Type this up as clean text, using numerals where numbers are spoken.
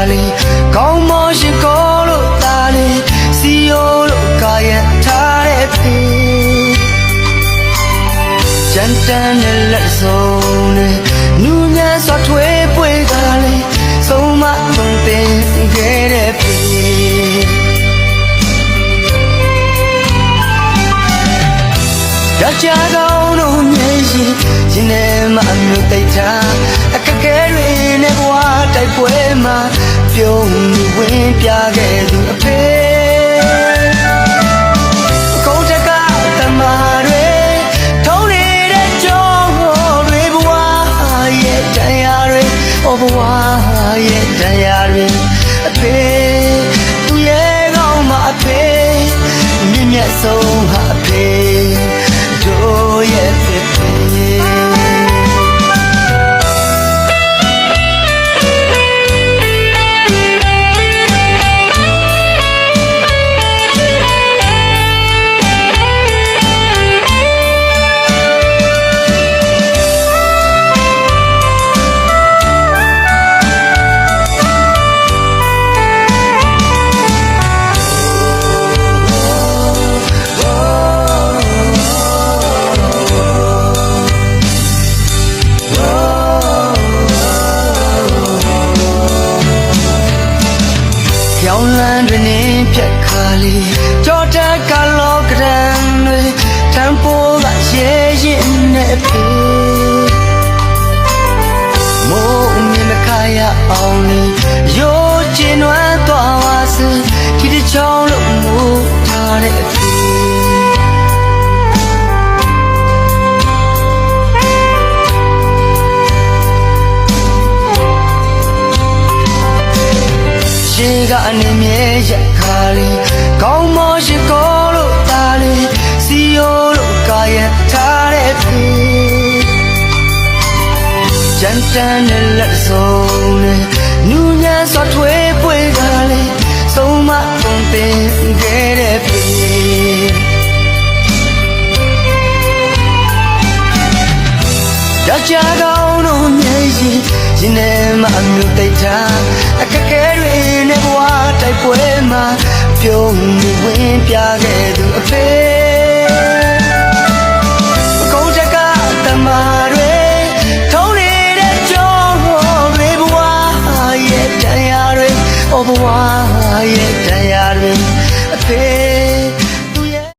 လေးကောင်းမရှိကောလို့တာလေးစီယိုလို့ကာယထားတဲ့ဖေကြမ်းတမ်းတဲ့လက်ဆုံးနဲ့နူးညံ့စွာထွေးပွေကလေးဆုံးမသွန်သင်ခဲ့တဲ့ဖေကြကောင်းတို့မျက်ရည်ရင်ထဲမှာအမျိုးတိတ်ထားအခက်ခဲတွေနဲ့ဘဝတိုက်ပွဲမှာပြုံးဝင်ပြခဲ့သူအဖေကိုယ်တကတမတွေထုံးနေတဲ့ကြောတွေဘဝရဲ့တရားတွေဘဝရဲ့တရားတွေအဖေသူရဲ့ကောင်းမှာအဖေမြင့်မြတ်ဆုံးဟာအဖေတို့ရဲ့ဖြစ်ရောင်လန်းတွင်နေပြက်ခါလေးကြောတက်ကလောကရန်တွေတန်ဖိုးကရဲရင်နဲ့ဖေမိုးမြင်မခါရအောင်လေးရိုးကျင်နွမ်းသွားပါစေဒီတစ်ချောင်းလုံးမူထားတဲ့အဖေကနေမြဲရက်ခါလေးကောင်းမရှိကောလို့တာလေးစီယိုလို့ကာယထားတဲ့ဖေကြမ်းတမ်းတဲ့လက်ဆုံးနဲ့နူးညံ့စွာထွေးပွေကလေးဆုံးမသွန်သင်ခဲ့တဲ့ဖေကြကောင်းတို့မျက်ရည်ရင်ထဲမှာအမျိုးတိတ်ထားအခက်ခဲတွေနဲ့ဘဝတိုက်ပွဲမှာပြုံးဝင်ပြခဲ့သူအဖေကိုယ်တကတမတွေထုံးနေတဲ့ကြောတွေဘဝရဲ့တရားတွေဘဝ